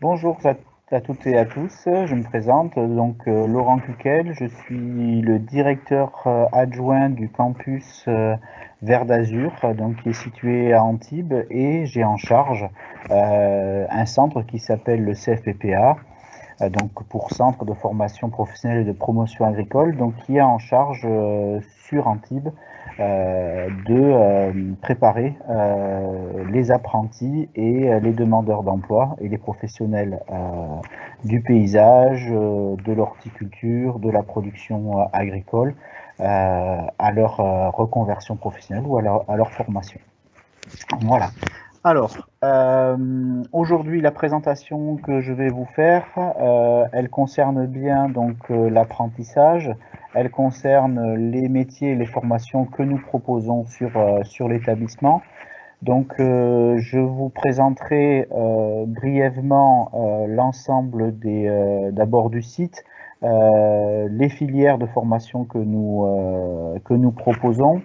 Bonjour à toutes et à tous, je me présente, Laurent Cuquel, je suis le directeur adjoint du campus Vert d'Azur, qui est situé à Antibes, et j'ai en charge un centre qui s'appelle le CFPPA, pour Centre de formation professionnelle et de promotion agricole, qui est en charge sur Antibes de préparer les apprentis et les demandeurs d'emploi et les professionnels du paysage, de l'horticulture, de la production agricole à leur reconversion professionnelle ou à leur formation. Voilà. Alors, aujourd'hui, la présentation que je vais vous faire, elle concerne bien l'apprentissage, elle concerne les métiers et les formations que nous proposons sur l'établissement. Je vous présenterai brièvement l'ensemble d'abord du site, les filières de formation que nous proposons,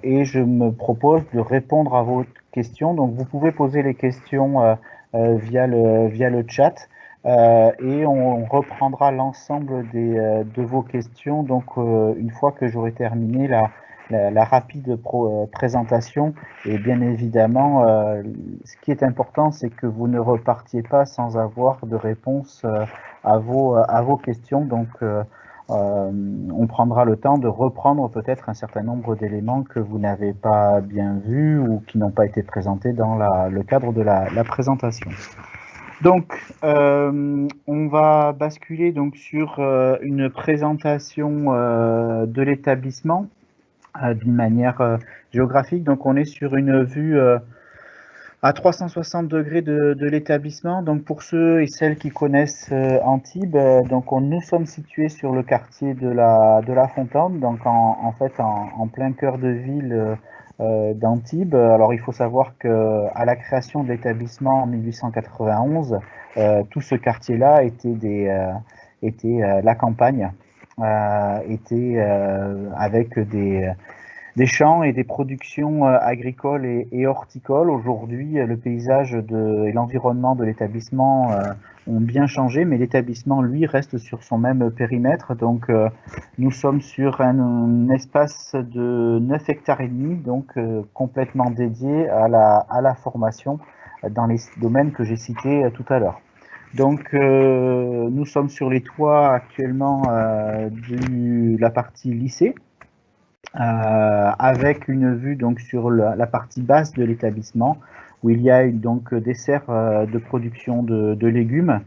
et je me propose de répondre à vos questions. Donc, vous pouvez poser les questions via le chat, et on reprendra l'ensemble de vos questions une fois que j'aurai terminé la rapide présentation. Et bien évidemment, ce qui est important, c'est que vous ne repartiez pas sans avoir de réponse à vos questions. On prendra le temps de reprendre peut-être un certain nombre d'éléments que vous n'avez pas bien vus ou qui n'ont pas été présentés dans le cadre de la présentation. On va basculer sur une présentation de l'établissement d'une manière géographique. Donc, on est sur une vue à 360 degrés de l'établissement. Donc, pour ceux et celles qui connaissent Antibes, nous sommes situés sur le quartier de la Fontaine, en fait en plein cœur de ville d'Antibes. Alors, il faut savoir que à la création de l'établissement en 1891, tout ce quartier-là était la campagne, avec des champs et des productions agricoles et horticoles. Aujourd'hui, le paysage et l'environnement de l'établissement ont bien changé, mais l'établissement, lui, reste sur son même périmètre. Nous sommes sur un espace de 9 hectares et demi, complètement dédié à la formation dans les domaines que j'ai cités tout à l'heure. Nous sommes sur les toits actuellement de la partie lycée, avec une vue sur la partie basse de l'établissement, où il y a des serres de production de légumes,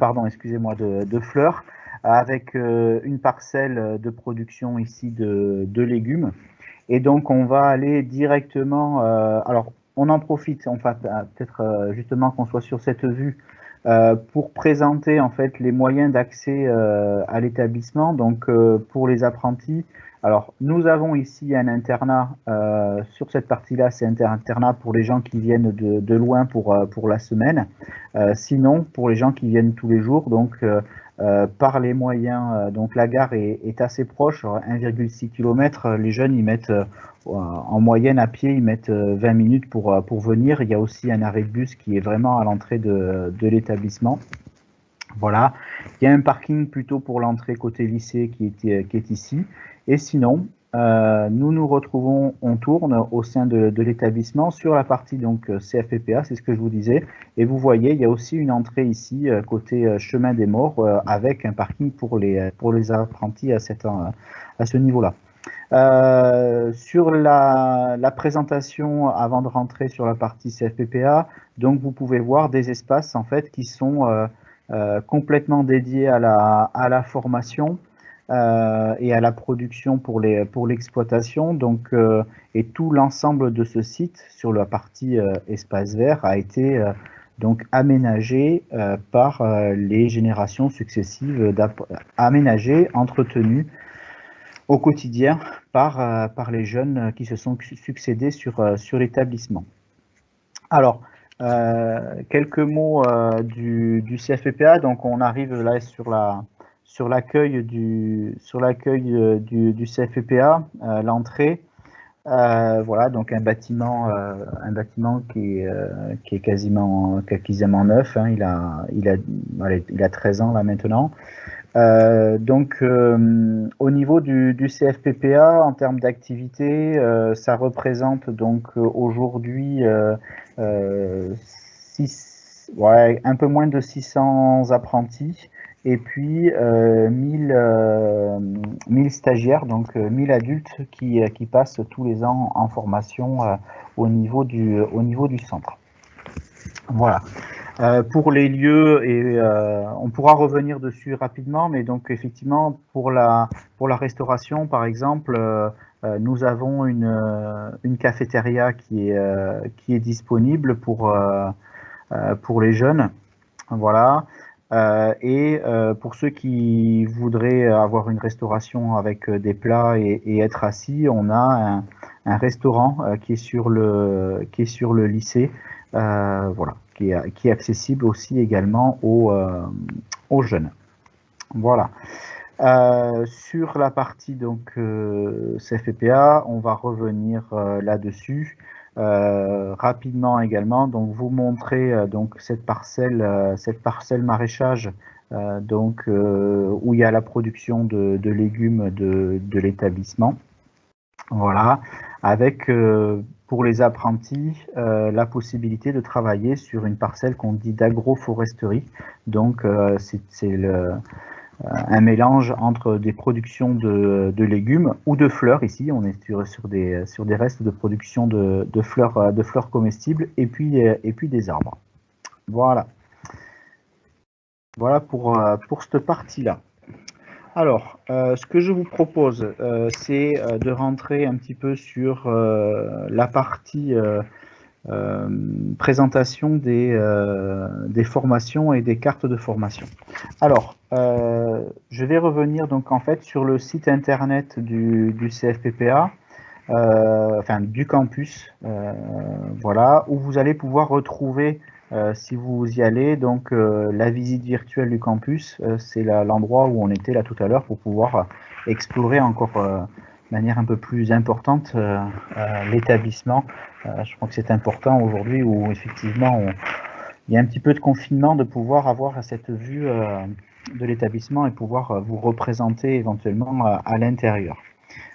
pardon, excusez-moi, de fleurs, avec une parcelle de production ici de légumes. Et on va aller directement, alors on en profite, enfin peut-être justement qu'on soit sur cette vue, pour présenter en fait les moyens d'accès à l'établissement. Pour les apprentis, alors nous avons ici un internat sur cette partie-là, c'est un internat pour les gens qui viennent de loin pour la semaine. Sinon, pour les gens qui viennent tous les jours, par les moyens, la gare est assez proche, 1,6 km. Les jeunes, ils mettent en moyenne à pied, ils mettent 20 minutes pour venir. Il y a aussi un arrêt de bus qui est vraiment à l'entrée de l'établissement. Voilà. Il y a un parking plutôt pour l'entrée côté lycée qui est ici. Et sinon, nous nous retrouvons, on tourne au sein de l'établissement sur la partie CFPPA, c'est ce que je vous disais. Et vous voyez, il y a aussi une entrée ici côté chemin des morts avec un parking pour les apprentis à ce niveau-là. Sur la présentation, avant de rentrer sur la partie CFPPA, vous pouvez voir des espaces en fait qui sont complètement dédiés à la formation et à la production pour l'exploitation. Et tout l'ensemble de ce site sur la partie espace vert a été aménagé par les générations successives, aménagé, entretenu au quotidien par les jeunes qui se sont succédés sur l'établissement. Alors, quelques mots du CFPPA. On arrive là sur l'accueil du CFPPA, l'entrée. Voilà, donc un bâtiment qui est quasiment neuf, hein. Il a 13 ans là maintenant. Donc, au niveau du CFPPA, en termes d'activité, ça représente donc aujourd'hui un peu moins de 600 apprentis et puis 1000 stagiaires, donc 1000 adultes qui passent tous les ans en formation au niveau du centre. Voilà. Pour les lieux, et on pourra revenir dessus rapidement, mais donc effectivement pour la restauration par exemple, nous avons une cafétéria qui est disponible pour les jeunes, voilà. Et pour ceux qui voudraient avoir une restauration avec des plats et être assis, on a un restaurant qui est sur le lycée, voilà, qui est accessible aussi également aux jeunes. Voilà. Sur la partie donc CFPPA, on va revenir là-dessus rapidement également. Donc vous montrer donc cette parcelle maraîchage, donc où il y a la production de légumes de l'établissement. Voilà, avec pour les apprentis la possibilité de travailler sur une parcelle qu'on dit d'agroforesterie. Donc c'est un mélange entre des productions de légumes ou de fleurs. Ici, on est sur des restes de production de fleurs comestibles et puis des arbres. Voilà. Voilà pour cette partie-là. Alors, ce que je vous propose, c'est de rentrer un petit peu sur la partie présentation des formations et des cartes de formation. Alors, je vais revenir donc en fait sur le site internet du CFPPA, enfin du campus, voilà, où vous allez pouvoir retrouver, si vous y allez, donc la visite virtuelle du campus. C'est l'endroit où on était là tout à l'heure pour pouvoir explorer encore de manière un peu plus importante l'établissement. Je crois que c'est important aujourd'hui où effectivement il y a un petit peu de confinement, de pouvoir avoir cette vue de l'établissement et pouvoir vous représenter éventuellement à l'intérieur.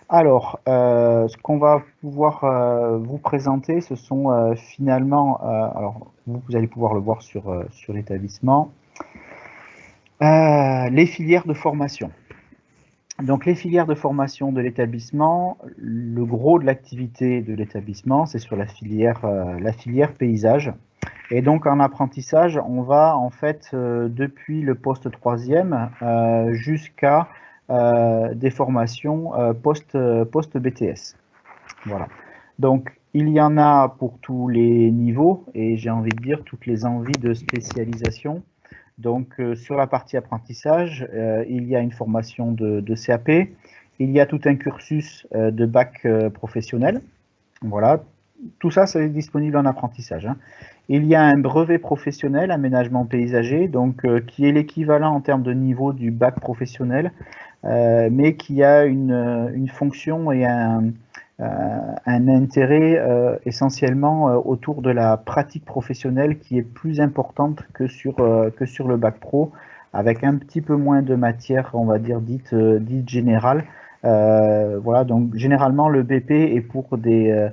Alors, ce qu'on va pouvoir vous présenter, ce sont finalement, alors vous allez pouvoir le voir sur l'établissement, les filières de formation. Donc les filières de formation de l'établissement, le gros de l'activité de l'établissement, c'est sur la filière paysage. Et donc en apprentissage, on va en fait depuis le poste 3e jusqu'à des formations post BTS. Voilà. Donc il y en a pour tous les niveaux et j'ai envie de dire toutes les envies de spécialisation. Donc sur la partie apprentissage, il y a une formation de CAP, il y a tout un cursus de bac professionnel. Voilà, tout ça, c'est disponible en apprentissage, hein. Il y a un brevet professionnel aménagement paysager, donc qui est l'équivalent en termes de niveau du bac professionnel, mais qui a une fonction et un intérêt essentiellement autour de la pratique professionnelle qui est plus importante que sur le bac pro, avec un petit peu moins de matière, on va dire, dite générale. Voilà, donc généralement le BP est pour des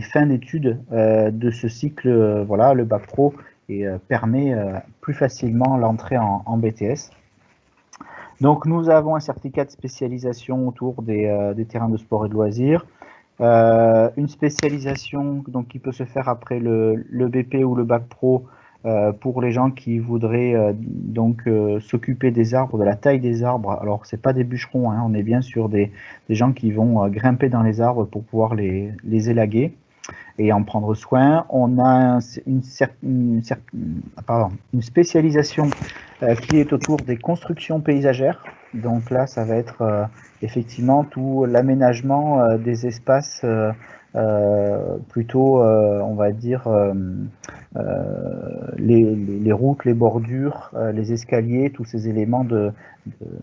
fins d'études de ce cycle, voilà, le bac pro et permet plus facilement l'entrée en BTS. Donc nous avons un certificat de spécialisation autour des terrains de sport et de loisirs, une spécialisation donc, qui peut se faire après le BP ou le bac pro pour les gens qui voudraient s'occuper des arbres, de la taille des arbres. Alors c'est pas des bûcherons, hein, on est bien sur des gens qui vont grimper dans les arbres pour pouvoir les élaguer et en prendre soin. On a une spécialisation qui est autour des constructions paysagères. Donc là, ça va être effectivement tout l'aménagement des espaces, plutôt, on va dire, les routes, les bordures, les escaliers, tous ces éléments de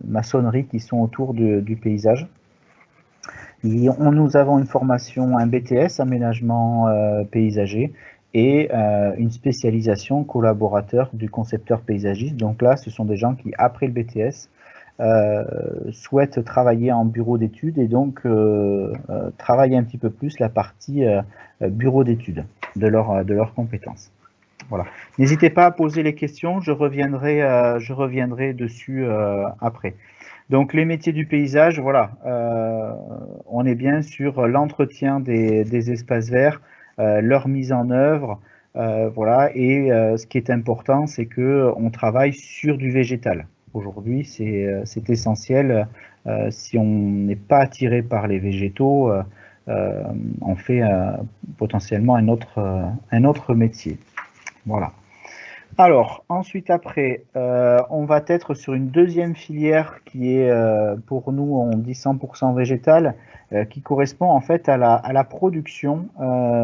maçonnerie qui sont autour du paysage. Nous avons une formation, un BTS, aménagement paysager, et une spécialisation collaborateur du concepteur paysagiste. Donc là, ce sont des gens qui, après le BTS, souhaitent travailler en bureau d'études et donc travailler un petit peu plus la partie bureau d'études de leurs compétences. Voilà. N'hésitez pas à poser les questions, je reviendrai dessus après. Donc les métiers du paysage, voilà, on est bien sur l'entretien des espaces verts, leur mise en œuvre, voilà, et ce qui est important, c'est qu'on travaille sur du végétal. Aujourd'hui, c'est essentiel. Si on n'est pas attiré par les végétaux, on fait potentiellement un autre métier. Voilà. Alors, ensuite, après, on va être sur une deuxième filière qui est, pour nous, on dit 100% végétale, qui correspond en fait à la production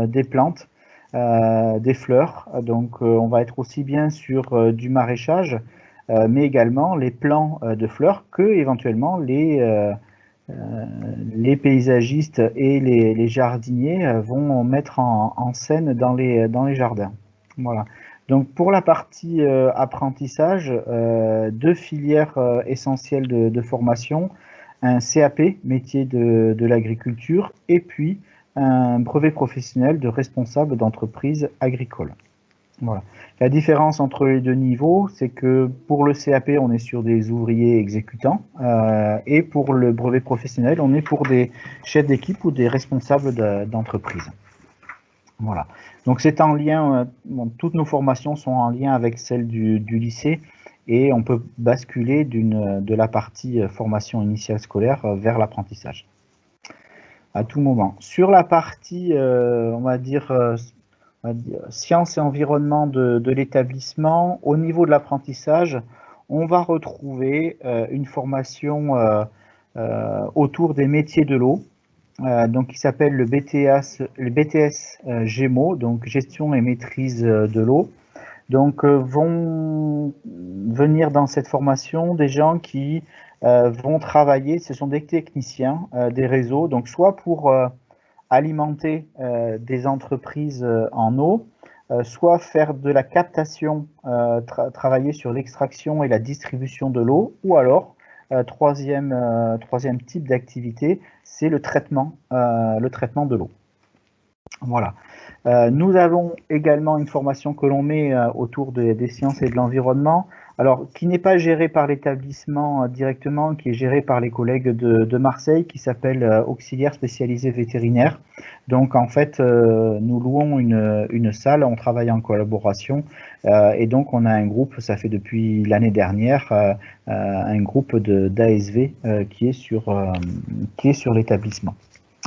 des plantes, des fleurs. Donc, on va être aussi bien sur du maraîchage, mais également les plants de fleurs que éventuellement les paysagistes et les jardiniers vont mettre en scène dans les jardins. Voilà. Donc pour la partie apprentissage, deux filières essentielles de formation, un CAP, métier de l'agriculture, et puis un brevet professionnel de responsable d'entreprise agricole. Voilà. La différence entre les deux niveaux, c'est que pour le CAP, on est sur des ouvriers exécutants, et pour le brevet professionnel, on est pour des chefs d'équipe ou des responsables d'entreprise. Voilà. Donc c'est en lien, toutes nos formations sont en lien avec celles du lycée, et on peut basculer de la partie formation initiale scolaire vers l'apprentissage à tout moment. Sur la partie, on va dire sciences et environnement de l'établissement, au niveau de l'apprentissage, on va retrouver une formation autour des métiers de l'eau, donc qui s'appelle le BTS Gémeaux, donc gestion et maîtrise de l'eau. Donc vont venir dans cette formation des gens qui vont travailler, ce sont des techniciens des réseaux, donc soit pour alimenter des entreprises en eau, soit faire de la captation, travailler sur l'extraction et la distribution de l'eau, ou alors troisième type d'activité, c'est le traitement de l'eau. Voilà. Nous avons également une formation que l'on met autour des sciences et de l'environnement, alors qui n'est pas gérée par l'établissement directement, qui est gérée par les collègues de Marseille, qui s'appelle auxiliaire spécialisé vétérinaire. Donc en fait, nous louons une salle, on travaille en collaboration, et donc on a un groupe, ça fait depuis l'année dernière, un groupe d'ASV qui est sur l'établissement.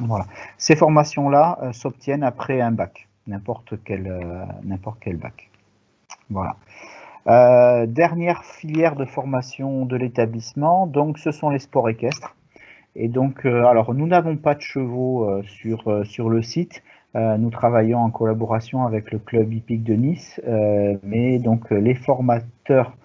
Voilà. Ces formations-là s'obtiennent après un bac, n'importe quel bac. Voilà. Dernière filière de formation de l'établissement, donc ce sont les sports équestres. Et donc, alors nous n'avons pas de chevaux sur le site. Nous travaillons en collaboration avec le club hippique de Nice, mais donc les formateurs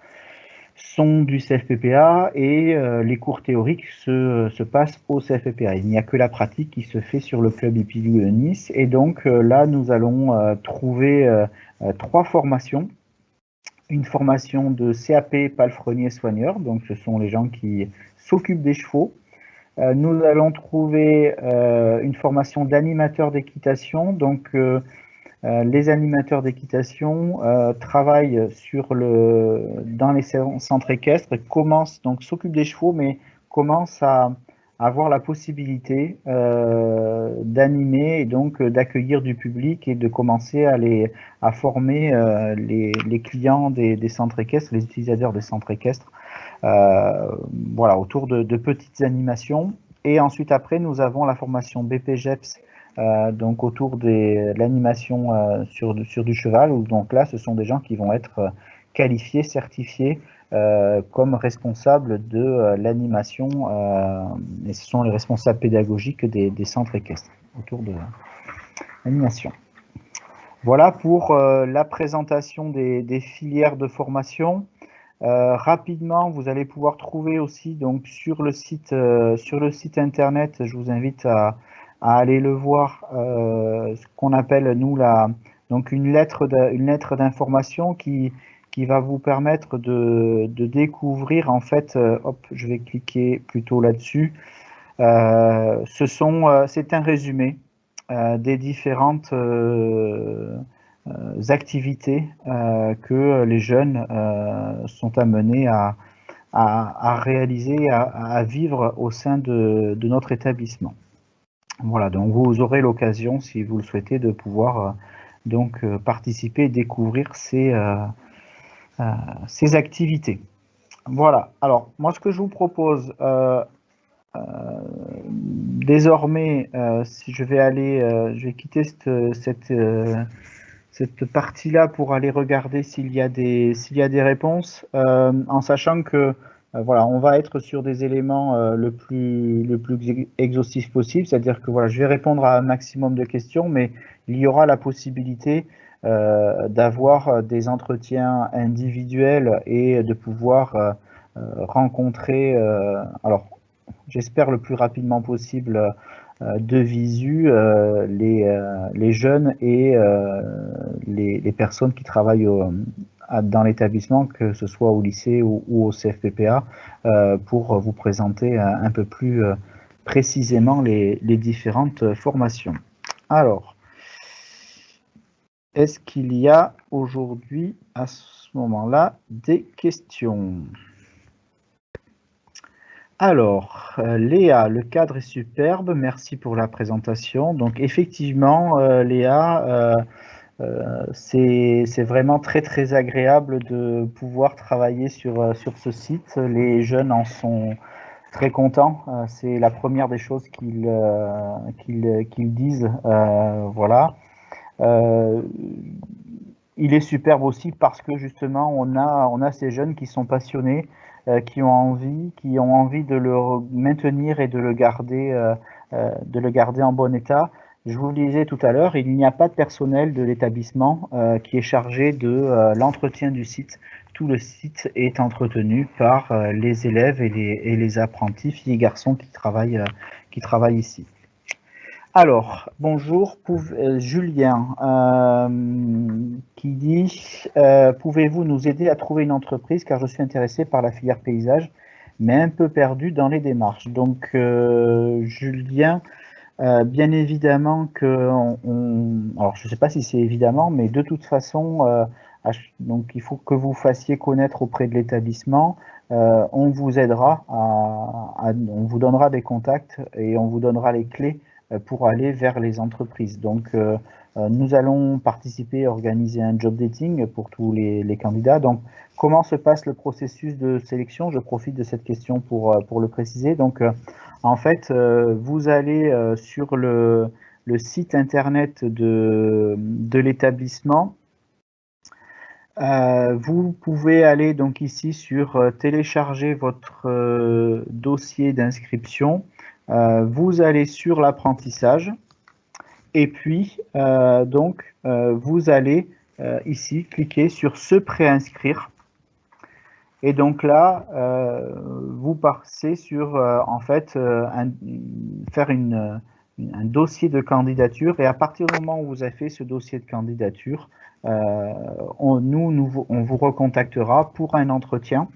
sont du CFPPA et les cours théoriques se passent au CFPPA. Il n'y a que la pratique qui se fait sur le club hippique de Nice. Et donc là, nous allons trouver 3 formations. Une formation de CAP palefrenier soigneur, donc ce sont les gens qui s'occupent des chevaux. Nous allons trouver une formation d'animateur d'équitation, donc les animateurs d'équitation travaillent dans les centres équestres, s'occupent des chevaux, mais commencent à avoir la possibilité d'animer et donc d'accueillir du public et de commencer à former les clients des centres équestres, les utilisateurs des centres équestres, voilà, autour de petites animations. Et ensuite, après, nous avons la formation BPGEPS, donc autour de l'animation sur du cheval, où donc là, ce sont des gens qui vont être qualifiés, certifiés comme responsables de l'animation, et ce sont les responsables pédagogiques des centres équestres autour de l'animation. Voilà pour la présentation des filières de formation. Rapidement, vous allez pouvoir trouver aussi donc sur le site internet, je vous invite à aller le voir, ce qu'on appelle nous donc une lettre d'information qui va vous permettre de découvrir en fait, hop, je vais cliquer plutôt là-dessus. C'est un résumé des différentes activités que les jeunes sont amenés à réaliser, à vivre au sein de notre établissement. Voilà, donc vous aurez l'occasion, si vous le souhaitez, de pouvoir participer et découvrir ces activités. Voilà, alors moi ce que je vous propose, désormais, si je vais quitter cette partie-là pour aller regarder s'il y a des réponses, en sachant que voilà, on va être sur des éléments le plus exhaustif possible, c'est-à-dire que voilà, je vais répondre à un maximum de questions, mais il y aura la possibilité d'avoir des entretiens individuels et de pouvoir rencontrer, alors j'espère le plus rapidement possible, de visu les jeunes et les personnes qui travaillent dans l'établissement, que ce soit au lycée ou au CFPPA, pour vous présenter un peu plus précisément les différentes formations. Alors, est-ce qu'il y a aujourd'hui, à ce moment-là, des questions ? Alors, Léa, le cadre est superbe, merci pour la présentation. Donc effectivement, Léa, c'est vraiment très très agréable de pouvoir travailler sur ce site. Les jeunes en sont très contents. C'est la première des choses qu'ils disent. Voilà. Il est superbe aussi parce que justement on a ces jeunes qui sont passionnés, qui ont envie de le maintenir et de le garder en bon état. Je vous le disais tout à l'heure, il n'y a pas de personnel de l'établissement qui est chargé de l'entretien du site. Tout le site est entretenu par les élèves et les apprentis, filles et garçons qui travaillent ici. Alors, bonjour, Julien, qui dit pouvez-vous nous aider à trouver une entreprise car je suis intéressé par la filière paysage, mais un peu perdu dans les démarches. Donc, Julien, bien évidemment alors je ne sais pas si c'est évidemment, mais de toute façon, donc il faut que vous fassiez connaître auprès de l'établissement. On vous aidera, on vous donnera des contacts et on vous donnera les clés pour aller vers les entreprises. Donc, nous allons participer à organiser un job dating pour tous les candidats. Donc, comment se passe le processus de sélection? Je profite de cette question pour le préciser. Donc, en fait, vous allez sur le site internet de l'établissement. Vous pouvez aller donc ici sur télécharger votre dossier d'inscription. Vous allez sur l'apprentissage et puis vous allez ici cliquer sur se préinscrire. Et donc là, vous passez sur faire un dossier de candidature, et à partir du moment où vous avez fait ce dossier de candidature, on vous recontactera pour un entretien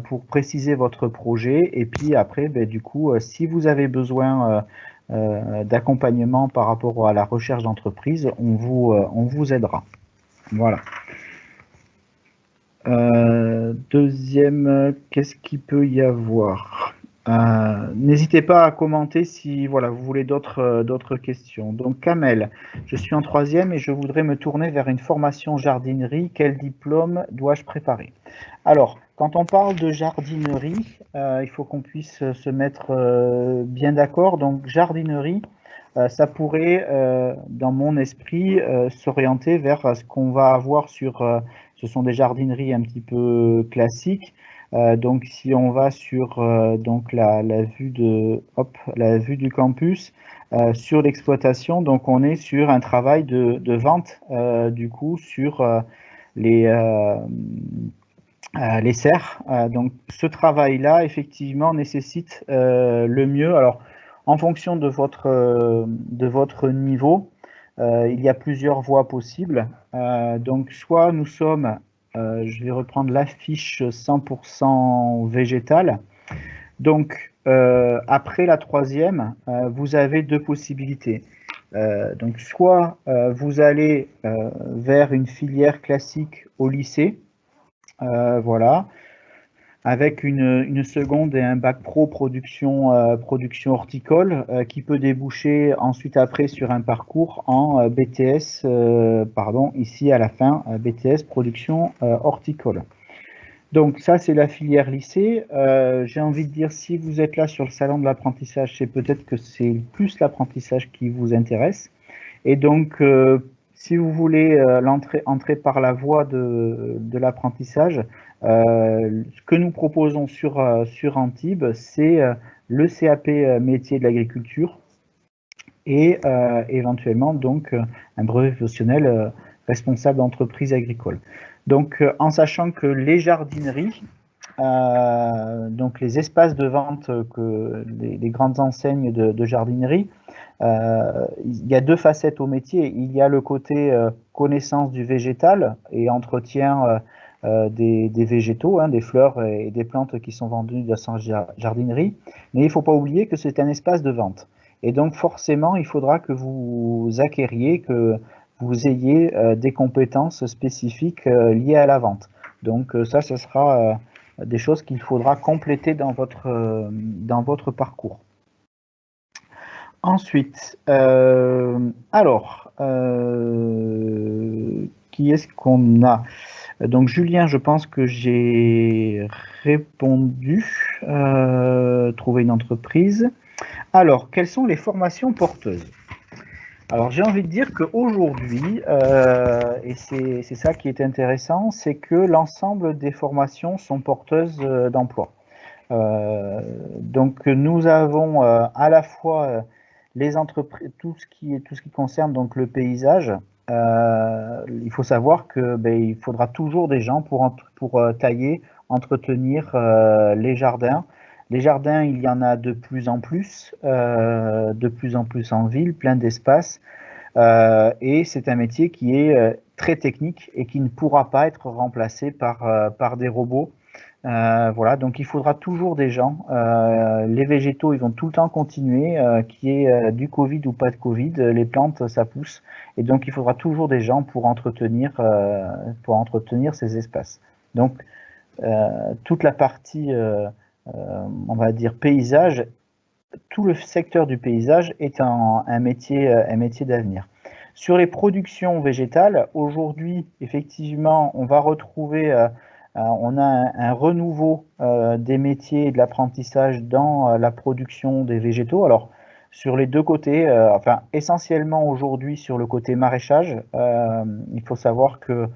pour préciser votre projet, et puis après, du coup, si vous avez besoin d'accompagnement par rapport à la recherche d'entreprise, on vous aidera. Voilà. Deuxième, qu'est-ce qu'il peut y avoir? N'hésitez pas à commenter si voilà, vous voulez d'autres questions. Donc Kamel, je suis en 3e et je voudrais me tourner vers une formation jardinerie. Quel diplôme dois-je préparer? Alors, quand on parle de jardinerie, il faut qu'on puisse se mettre bien d'accord. Donc jardinerie, ça pourrait, dans mon esprit, s'orienter vers ce qu'on va avoir ce sont des jardineries un petit peu classiques. Donc si on va sur donc la vue du campus, sur l'exploitation, donc on est sur un travail de vente du coup sur les les serres. Donc ce travail-là, effectivement, nécessite le mieux. Alors, en fonction de votre niveau, il y a plusieurs voies possibles. Donc, soit nous sommes, je vais reprendre la fiche 100% végétale. Donc, après la troisième, vous avez deux possibilités. Donc, soit vous allez vers une filière classique au lycée, voilà, avec une seconde et un bac pro production horticole qui peut déboucher ensuite après sur un parcours en BTS, ici à la fin, BTS production horticole. Donc ça, c'est la filière lycée. J'ai envie de dire, si vous êtes là sur le salon de l'apprentissage, c'est peut-être que c'est plus l'apprentissage qui vous intéresse. Et donc, si vous voulez entrer par la voie de l'apprentissage, ce que nous proposons sur Antibes, c'est le CAP métier de l'agriculture et éventuellement donc un brevet professionnel responsable d'entreprise agricole. Donc, en sachant que les jardineries, donc les espaces de vente que les grandes enseignes de jardinerie, il y a deux facettes au métier. Il y a le côté connaissance du végétal et entretien des végétaux, des fleurs et des plantes qui sont vendues dans sa jardinerie. Mais il ne faut pas oublier que c'est un espace de vente. Et donc forcément, il faudra que vous acquériez, que vous ayez des compétences spécifiques liées à la vente. Donc ça sera des choses qu'il faudra compléter dans votre parcours. Ensuite, qui est-ce qu'on a? Donc Julien, je pense que j'ai répondu. Trouver une entreprise. Alors, quelles sont les formations porteuses? Alors, j'ai envie de dire qu'aujourd'hui, et c'est ça qui est intéressant, c'est que l'ensemble des formations sont porteuses d'emploi. Donc, nous avons à la fois les entreprises, tout ce qui concerne donc le paysage. Il faut savoir que il faudra toujours des gens pour tailler, entretenir les jardins. Les jardins, il y en a de plus en plus en ville, plein d'espaces. Et c'est un métier qui est très technique et qui ne pourra pas être remplacé par des robots. Voilà, donc il faudra toujours des gens. Les végétaux, ils vont tout le temps continuer, qu'il y ait du Covid ou pas de Covid, les plantes, ça pousse. Et donc il faudra toujours des gens pour entretenir ces espaces. Donc toute la partie, on va dire paysage, tout le secteur du paysage est un métier d'avenir. Sur les productions végétales, aujourd'hui, effectivement, on va retrouver on a un renouveau des métiers et de l'apprentissage dans la production des végétaux. Alors, sur les deux côtés, essentiellement aujourd'hui sur le côté maraîchage, il faut savoir que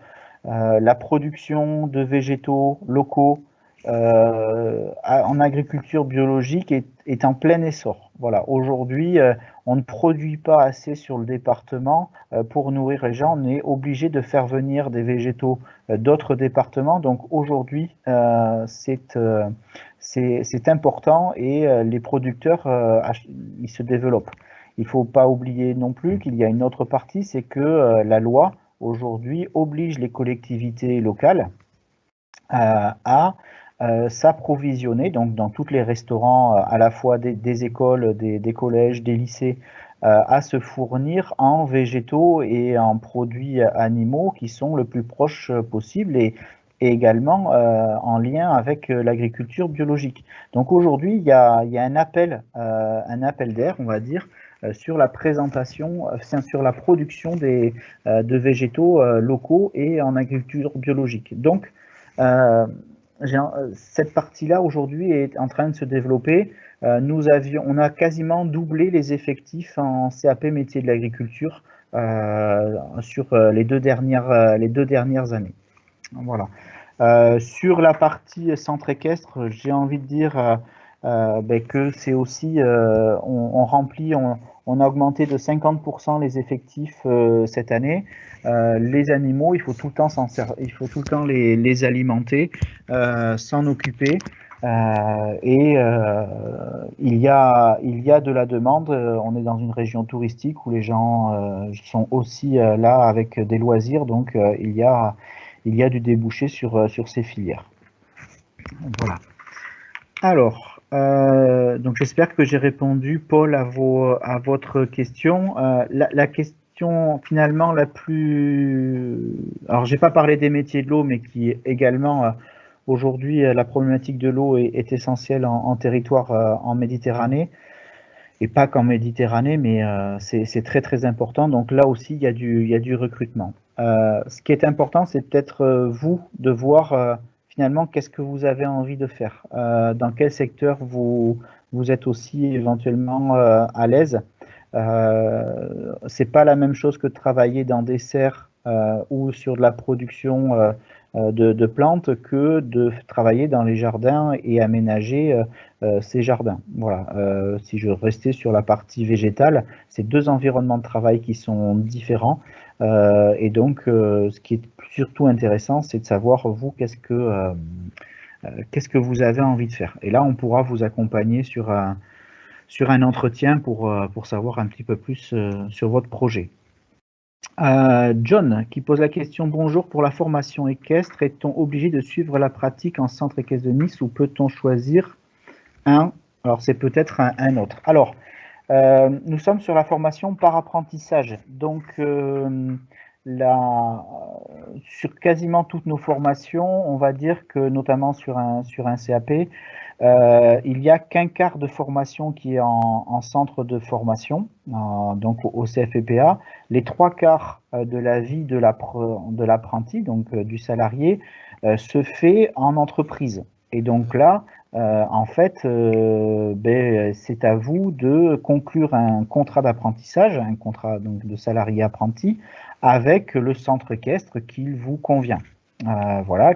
la production de végétaux locaux en agriculture biologique est en plein essor. Voilà. Aujourd'hui, on ne produit pas assez sur le département pour nourrir les gens. On est obligé de faire venir des végétaux d'autres départements. Donc aujourd'hui, c'est important et les producteurs ils se développent. Il ne faut pas oublier non plus qu'il y a une autre partie, c'est que la loi aujourd'hui oblige les collectivités locales à s'approvisionner, donc dans tous les restaurants, à la fois des écoles, des collèges, des lycées, à se fournir en végétaux et en produits animaux qui sont le plus proches possible et également en lien avec l'agriculture biologique. Donc aujourd'hui, il y a un appel d'air, on va dire, sur la présentation, sur la production de végétaux locaux et en agriculture biologique. Donc, cette partie-là aujourd'hui est en train de se développer. On a quasiment doublé les effectifs en CAP métier de l'agriculture sur les deux dernières années. Voilà. Sur la partie centre équestre, j'ai envie de dire que c'est aussi, on On a augmenté de 50% les effectifs cette année. Les animaux, il faut tout le temps il faut tout le temps les alimenter, s'en occuper. Il y a de la demande. On est dans une région touristique où les gens sont aussi là avec des loisirs, donc il y a du débouché sur ces filières. Voilà. Alors, donc j'espère que j'ai répondu, Paul, à votre question. La question finalement la plus... Alors, j'ai pas parlé des métiers de l'eau, mais qui également, aujourd'hui, la problématique de l'eau est essentielle en territoire en Méditerranée. Et pas qu'en Méditerranée, mais c'est très très important. Donc là aussi, il y a du recrutement. Ce qui est important, c'est peut-être vous de voir finalement qu'est-ce que vous avez envie de faire, dans quel secteur vous êtes aussi éventuellement à l'aise. C'est pas la même chose que de travailler dans des serres ou sur de la production de plantes que de travailler dans les jardins et aménager ces jardins. Voilà. Si je restais sur la partie végétale, c'est deux environnements de travail qui sont différents. Et donc, ce qui est surtout intéressant, c'est de savoir, vous, qu'est-ce que vous avez envie de faire. Et là, on pourra vous accompagner sur un entretien pour savoir un petit peu plus sur votre projet. John qui pose la question: bonjour, pour la formation équestre, est-on obligé de suivre la pratique en centre équestre de Nice ou peut-on choisir un? Alors c'est peut-être un autre. Alors, nous sommes sur la formation par apprentissage. Donc, sur quasiment toutes nos formations, on va dire que notamment sur un CAP, il n'y a qu'un quart de formation qui est en centre de formation, donc au CFEPA. Les trois quarts de la vie de l'apprenti, donc du salarié, se fait en entreprise. Et donc là, en fait, c'est à vous de conclure un contrat d'apprentissage, un contrat donc de salarié apprenti, avec le centre équestre qui vous convient. Voilà,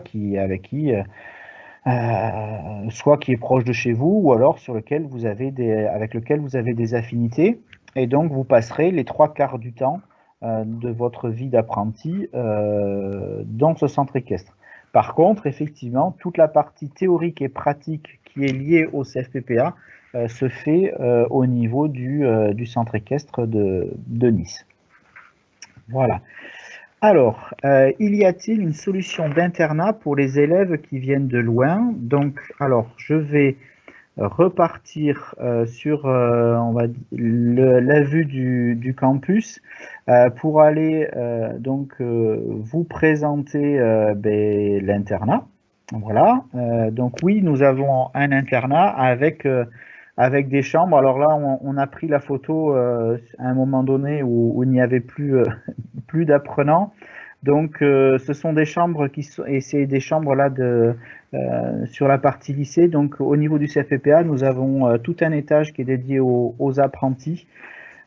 soit qui est proche de chez vous, ou alors avec lequel vous avez des affinités, et donc vous passerez les trois quarts du temps de votre vie d'apprenti dans ce centre équestre. Par contre, effectivement, toute la partie théorique et pratique qui est liée au CFPPA se fait au niveau du centre équestre de Nice. Voilà. Alors, y a-t-il une solution d'internat pour les élèves qui viennent de loin? Donc, alors, je vais repartir sur la vue du campus pour aller vous présenter l'internat. Voilà. Donc oui, nous avons un internat avec des chambres. Alors là, on a pris la photo à un moment donné où il n'y avait plus d'apprenants. Donc, ce sont des chambres et c'est des chambres là sur la partie lycée. Donc, au niveau du CFPA, nous avons tout un étage qui est dédié aux apprentis.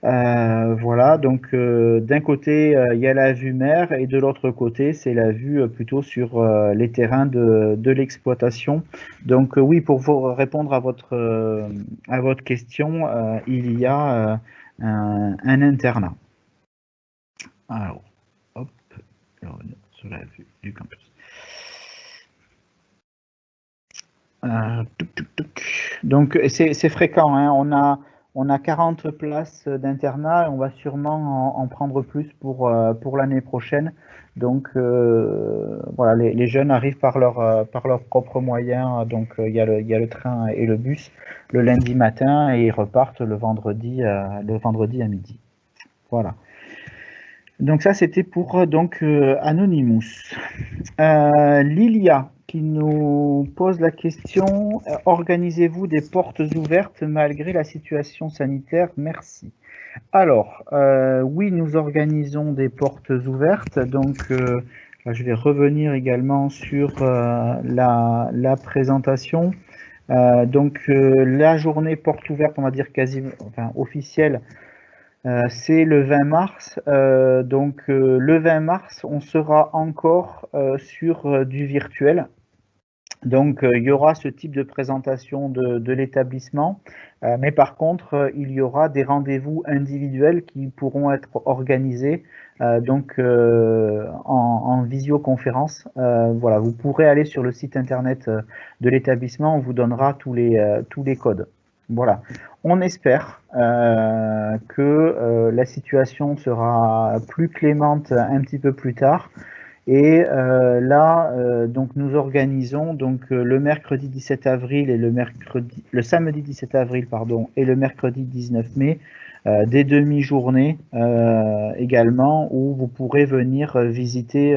Voilà, donc d'un côté, il y a la vue mer et de l'autre côté, c'est la vue plutôt sur les terrains de l'exploitation. Donc oui, pour vous répondre à votre question, il y a un internat. Alors, hop, sur la vue du campus. Donc c'est fréquent, hein. On a 40 places d'internat, on va sûrement en prendre plus pour l'année prochaine. Donc voilà, les jeunes arrivent par leurs propres moyens. Donc il y a le train et le bus le lundi matin et ils repartent le vendredi à midi. Voilà. Donc ça, c'était pour Anonymous. Lilia qui nous pose la question: organisez-vous des portes ouvertes malgré la situation sanitaire? Merci. Alors, oui, nous organisons des portes ouvertes. Donc, là, je vais revenir également sur la présentation. La journée porte ouverte, on va dire officielle, c'est le 20 mars. Le 20 mars, on sera encore sur du virtuel. Donc, il y aura ce type de présentation de l'établissement, mais par contre, il y aura des rendez-vous individuels qui pourront être organisés donc en visioconférence. Voilà, vous pourrez aller sur le site internet de l'établissement, on vous donnera tous les codes. Voilà, on espère que la situation sera plus clémente un petit peu plus tard. Et là, donc nous organisons donc le mercredi 17 avril et le samedi 17 avril pardon et le mercredi 19 mai des demi-journées également où vous pourrez venir visiter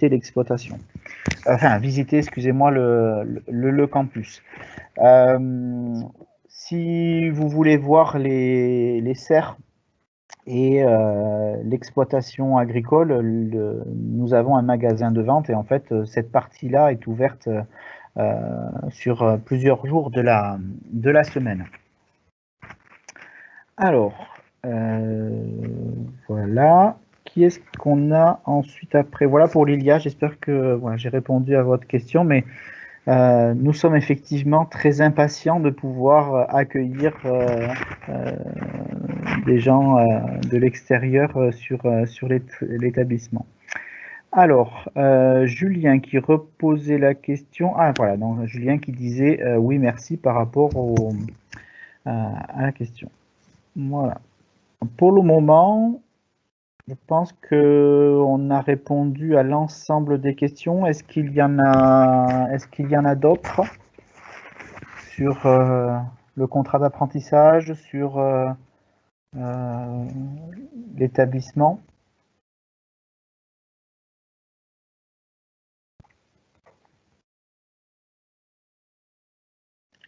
l'exploitation. Enfin, visiter, excusez-moi, le campus. Si vous voulez voir les serres et l'exploitation agricole, nous avons un magasin de vente et en fait cette partie-là est ouverte sur plusieurs jours de la semaine. Alors, voilà. Qui est-ce qu'on a ensuite après? Voilà pour Lilia, j'espère que voilà, j'ai répondu à votre question, mais nous sommes effectivement très impatients de pouvoir accueillir des gens de l'extérieur sur l'établissement. Alors, Julien qui reposait la question. Ah voilà, donc Julien qui disait oui merci par rapport à la question. Voilà. Pour le moment, je pense qu'on a répondu à l'ensemble des questions. Est-ce qu'il y en a d'autres sur le contrat d'apprentissage, sur l'établissement?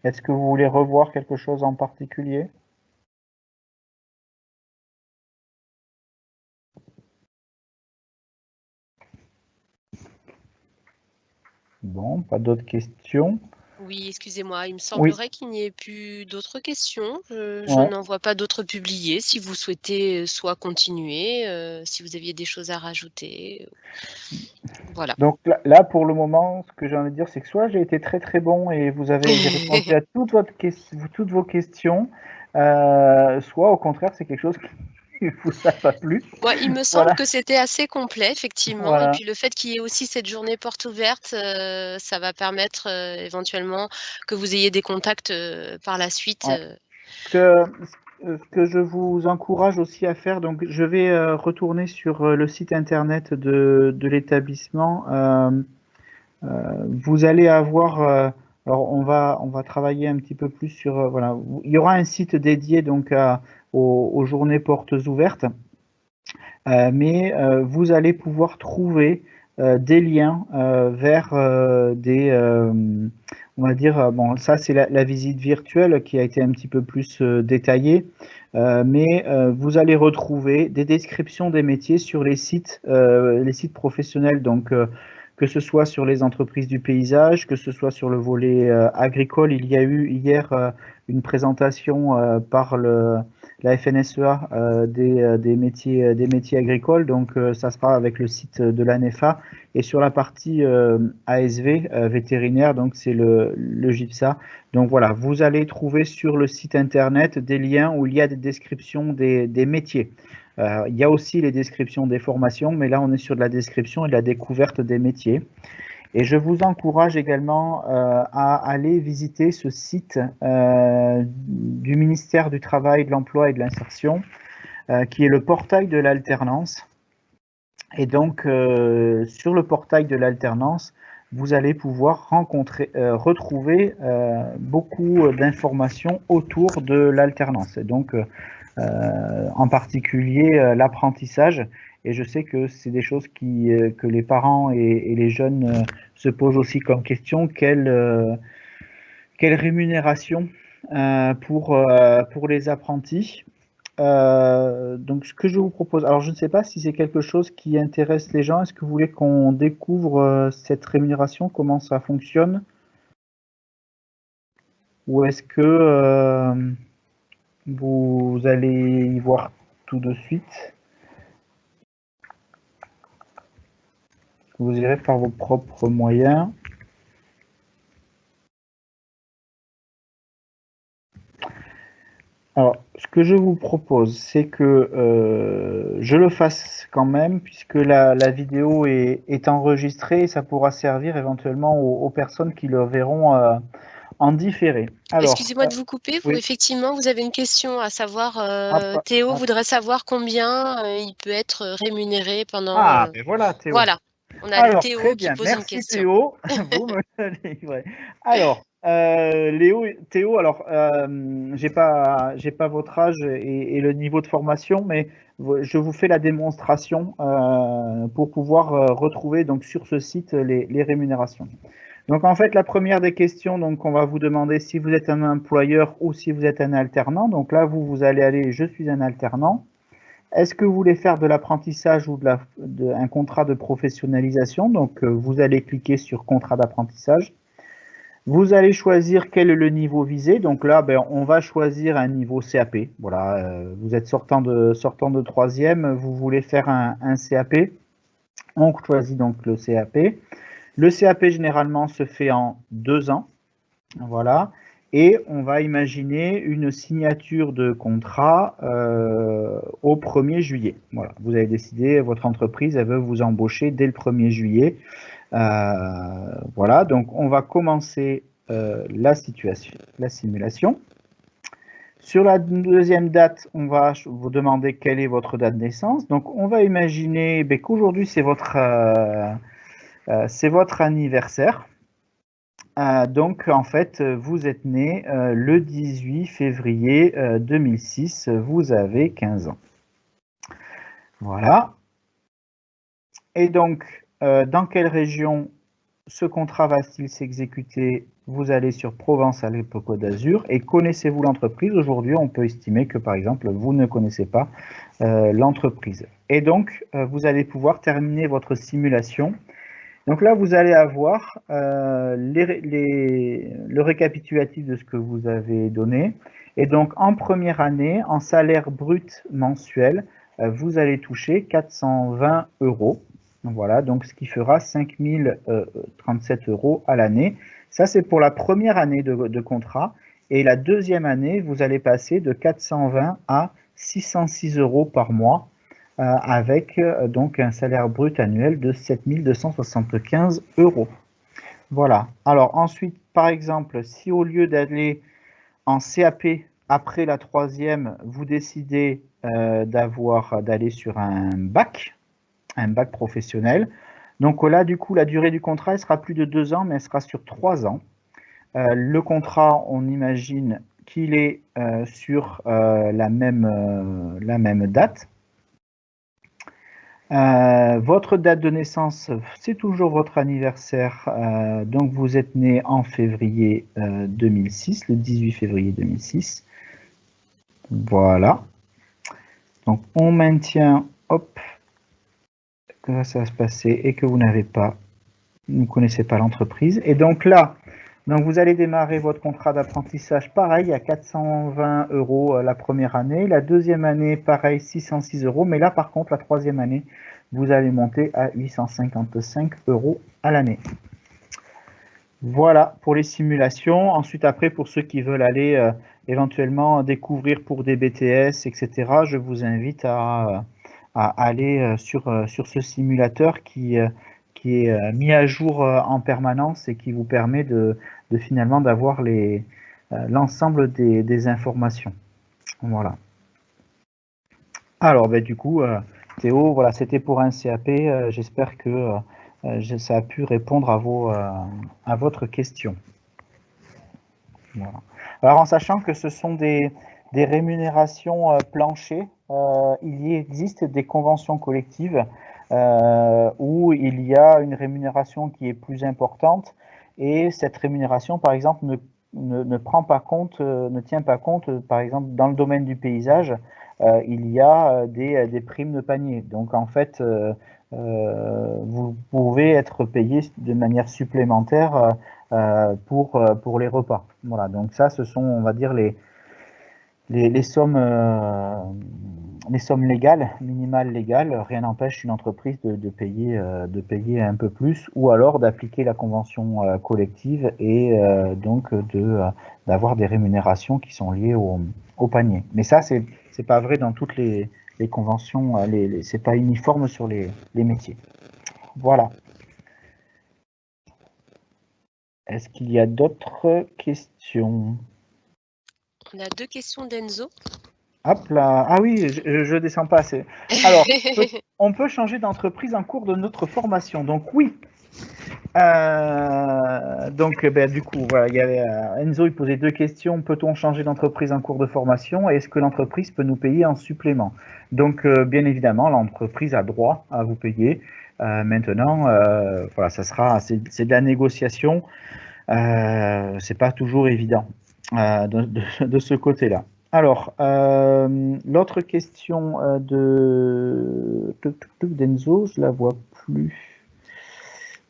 Est-ce que vous voulez revoir quelque chose en particulier? Bon, pas d'autres questions. Oui, excusez-moi, il me Oui, semblerait qu'il n'y ait plus d'autres questions. Je ouais. n'en vois pas d'autres publiées. Si vous souhaitez soit continuer, si vous aviez des choses à rajouter. Voilà. Donc là, pour le moment, ce que j'ai envie de dire, c'est que soit j'ai été très très bon et j'ai répondu à toutes vos questions, soit au contraire, c'est quelque chose qui vous a pas plu. Ouais, il me semble Voilà, que c'était assez complet, effectivement, et voilà. puis le fait qu'il y ait aussi cette journée porte ouverte, ça va permettre, éventuellement que vous ayez des contacts, par la suite, Ouais. Ce que je vous encourage aussi à faire, donc je vais retourner sur le site internet de l'établissement. Vous allez avoir, alors on va travailler un petit peu plus sur, voilà, il y aura un site dédié donc aux journées portes ouvertes, mais vous allez pouvoir trouver des liens vers on va dire, bon, ça c'est la visite virtuelle qui a été un petit peu plus détaillée, mais vous allez retrouver des descriptions des métiers sur les sites professionnels, donc que ce soit sur les entreprises du paysage, que ce soit sur le volet agricole. Il y a eu hier une présentation par la FNSEA des métiers agricoles, donc ça sera avec le site de l'ANEFA. Et sur la partie ASV, vétérinaire, donc c'est le GIPSA. Donc voilà, vous allez trouver sur le site internet des liens où il y a des descriptions des métiers. Il y a aussi les descriptions des formations, mais là on est sur de la description et de la découverte des métiers. Et je vous encourage également à aller visiter ce site du ministère du Travail, de l'Emploi et de l'Insertion, qui est le portail de l'alternance. Et donc, sur le portail de l'alternance, vous allez pouvoir retrouver beaucoup d'informations autour de l'alternance. Et donc, en particulier l'apprentissage. Et je sais que c'est des choses que les parents et les jeunes se posent aussi comme question. Quelle rémunération pour les apprentis? Donc, ce que je vous propose, alors je ne sais pas si c'est quelque chose qui intéresse les gens. Est-ce que vous voulez qu'on découvre cette rémunération, comment ça fonctionne? Ou est-ce que vous allez y voir tout de suite? Vous irez par vos propres moyens. Alors, ce que je vous propose, c'est que je le fasse quand même, puisque la vidéo est enregistrée et ça pourra servir éventuellement aux personnes qui le verront en différé. Alors, Excusez-moi de vous couper, oui, effectivement, vous avez une question à savoir, ah, Théo ah, voudrait savoir combien, il peut être rémunéré pendant, ben voilà, Théo. voilà, on a Alors, très Théo qui bien, pose une merci question. Théo, vous me le livrez. Alors, Théo, alors, j'ai pas votre âge et le niveau de formation, mais je vous fais la démonstration pour pouvoir retrouver donc sur ce site les rémunérations. Donc, en fait, la première des questions, donc, on va vous demander si vous êtes un employeur ou si vous êtes un alternant. Donc là, vous allez aller, je suis un alternant. Est-ce que vous voulez faire de l'apprentissage ou un contrat de professionnalisation? Donc, vous allez cliquer sur contrat d'apprentissage. Vous allez choisir quel est le niveau visé. Donc là, ben, on va choisir un niveau CAP. Voilà, vous êtes sortant de troisième, vous voulez faire un CAP. On choisit donc le CAP. Le CAP, généralement, se fait en 2 ans. Voilà. Et on va imaginer une signature de contrat au 1er juillet. Voilà. Vous avez décidé, votre entreprise, elle veut vous embaucher dès le 1er juillet. Voilà. Donc, on va commencer la simulation. Sur la deuxième date, on va vous demander quelle est votre date de naissance. Donc, on va imaginer qu'aujourd'hui, c'est votre anniversaire. Donc, en fait, vous êtes né le 18 février 2006, vous avez 15 ans. Voilà. Et donc, dans quelle région ce contrat va-t-il s'exécuter? Vous allez sur Provence-Alpes-Côte d'Azur et connaissez-vous l'entreprise? Aujourd'hui, on peut estimer que, par exemple, vous ne connaissez pas l'entreprise. Et donc, vous allez pouvoir terminer votre simulation. Donc là, vous allez avoir le récapitulatif de ce que vous avez donné. Et donc, en première année, en salaire brut mensuel, vous allez toucher 420 euros. Donc voilà, donc ce qui fera 5 037 euros à l'année. Ça, c'est pour la première année de contrat. Et la deuxième année, vous allez passer de 420 à 606 euros par mois avec donc un salaire brut annuel de 7 275 euros. Voilà. Alors ensuite, par exemple, si au lieu d'aller en CAP après la troisième, vous décidez d'aller sur un bac professionnel. Donc là, du coup, la durée du contrat, elle sera plus de 2 ans, mais elle sera sur 3 ans. Le contrat, on imagine qu'il est sur la même date. Votre date de naissance, c'est toujours votre anniversaire. Donc, vous êtes né en février 2006, le 18 février 2006. Voilà. Donc, on maintient, hop, que ça va se passer et que vous ne connaissez pas l'entreprise. Et donc là, vous allez démarrer votre contrat d'apprentissage, pareil, à 420 euros la première année. La deuxième année, pareil, 606 euros. Mais là, par contre, la troisième année, vous allez monter à 855 euros à l'année. Voilà pour les simulations. Ensuite, après, pour ceux qui veulent aller éventuellement découvrir pour des BTS, etc., je vous invite à aller sur ce simulateur qui est mis à jour en permanence et qui vous permet de finalement d'avoir l'ensemble des informations. Voilà. Alors, du coup, Théo, voilà, c'était pour un CAP. J'espère que ça a pu répondre à votre question. Voilà. Alors, en sachant que ce sont des rémunérations planchers, il y existe des conventions collectives où il y a une rémunération qui est plus importante et cette rémunération, par exemple, ne prend pas compte, ne tient pas compte, par exemple, dans le domaine du paysage, il y a des primes de panier. Donc, en fait, vous pouvez être payé de manière supplémentaire pour les repas. Voilà, donc ça, ce sont, on va dire, les sommes sommes légales, minimales légales, rien n'empêche une entreprise de payer un peu plus, ou alors d'appliquer la convention collective et donc d'avoir des rémunérations qui sont liées au panier. Mais ça, c'est pas vrai dans toutes les conventions, c'est pas uniforme sur les métiers. Voilà. Est-ce qu'il y a d'autres questions? On a 2 questions d'Enzo. Hop là. Ah oui, je descends pas assez. Alors, on peut changer d'entreprise en cours de notre formation. Donc oui. Donc du coup, voilà, il y avait Enzo, il posait 2 questions. Peut-on changer d'entreprise en cours de formation? Et est-ce que l'entreprise peut nous payer en supplément? Donc bien évidemment, l'entreprise a droit à vous payer. Maintenant, voilà, c'est de la négociation. C'est pas toujours évident de ce côté-là. Alors, l'autre question d'Enzo, je la vois plus.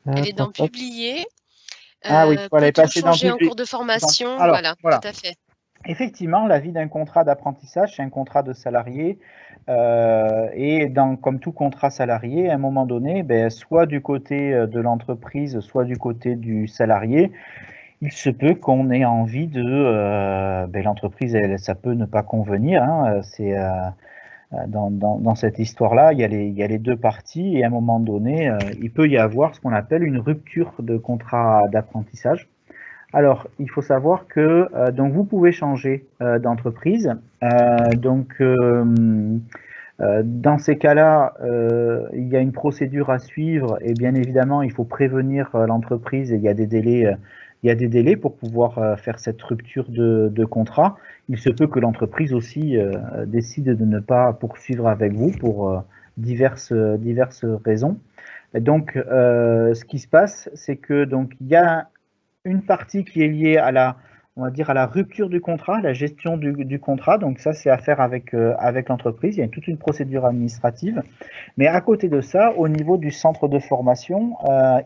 Elle est dans publier. Ah oui, voilà, elle est Peut-on passée dans changer en publier. cours de formation? Alors, Voilà, voilà. tout à fait. Effectivement, la vie d'un contrat d'apprentissage, c'est un contrat de salarié. Et comme tout contrat salarié, à un moment donné, soit du côté de l'entreprise, soit du côté du salarié, il se peut qu'on ait envie de l'entreprise, ça peut ne pas convenir. C'est dans cette histoire-là, il y a les 2 parties et à un moment donné, il peut y avoir ce qu'on appelle une rupture de contrat d'apprentissage. Alors, il faut savoir que donc vous pouvez changer d'entreprise. Dans ces cas-là, il y a une procédure à suivre et bien évidemment, il faut prévenir l'entreprise et il y a des délais pour pouvoir faire cette rupture de contrat. Il se peut que l'entreprise aussi décide de ne pas poursuivre avec vous pour diverses raisons. Et donc, ce qui se passe, c'est que donc il y a une partie qui est liée à la rupture du contrat, la gestion du contrat. Donc ça, c'est à faire avec l'entreprise. Il y a toute une procédure administrative. Mais à côté de ça, au niveau du centre de formation,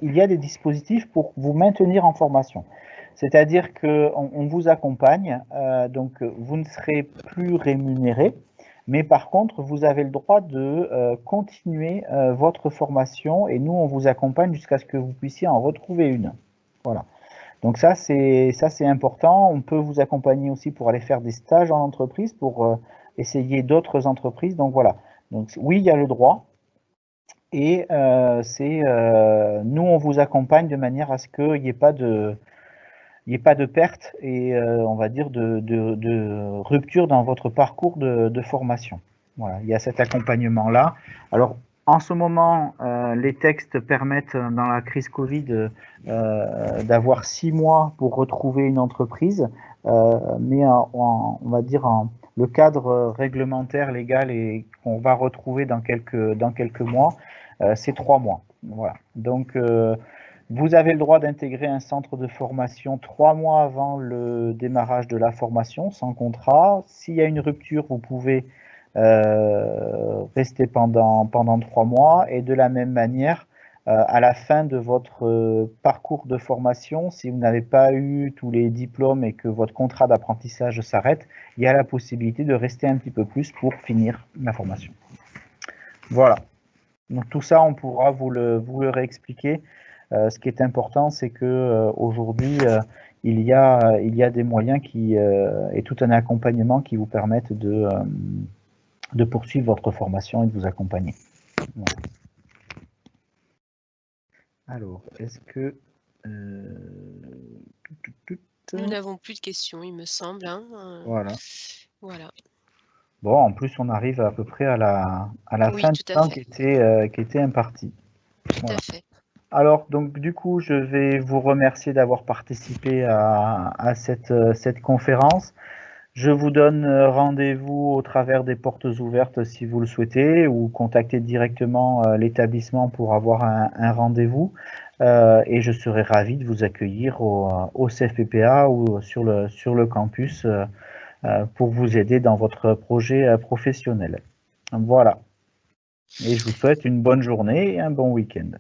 il y a des dispositifs pour vous maintenir en formation. C'est-à-dire qu'on vous accompagne, donc vous ne serez plus rémunéré, mais par contre, vous avez le droit de continuer votre formation et nous, on vous accompagne jusqu'à ce que vous puissiez en retrouver une. Voilà. Donc ça c'est important. On peut vous accompagner aussi pour aller faire des stages en entreprise, pour essayer d'autres entreprises. Donc voilà. Donc oui, il y a le droit. Et nous, on vous accompagne de manière à ce qu'il n'y ait pas de perte et on va dire de rupture dans votre parcours de formation. Voilà, il y a cet accompagnement-là. Alors, en ce moment, les textes permettent, dans la crise Covid, d'avoir 6 mois pour retrouver une entreprise, mais on va dire le cadre réglementaire, légal, et qu'on va retrouver dans quelques mois, c'est 3 mois. Voilà. Donc, vous avez le droit d'intégrer un centre de formation 3 mois avant le démarrage de la formation, sans contrat. S'il y a une rupture, vous pouvez rester pendant 3 mois. Et de la même manière, à la fin de votre parcours de formation, si vous n'avez pas eu tous les diplômes et que votre contrat d'apprentissage s'arrête, il y a la possibilité de rester un petit peu plus pour finir la formation. Voilà. Donc tout ça, on pourra vous le réexpliquer. Ce qui est important, c'est que aujourd'hui, il y a des moyens et tout un accompagnement qui vous permettent de poursuivre votre formation et de vous accompagner. Voilà. Alors, est-ce que Nous n'avons plus de questions, il me semble. Voilà. Voilà. Bon, en plus, on arrive à peu près à la fin du temps qui était imparti. Tout à fait. Alors, donc, du coup, je vais vous remercier d'avoir participé à cette conférence. Je vous donne rendez-vous au travers des portes ouvertes si vous le souhaitez, ou contactez directement l'établissement pour avoir un rendez-vous. Et je serai ravi de vous accueillir au CFPPA ou sur le campus pour vous aider dans votre projet professionnel. Voilà. Et je vous souhaite une bonne journée et un bon week-end.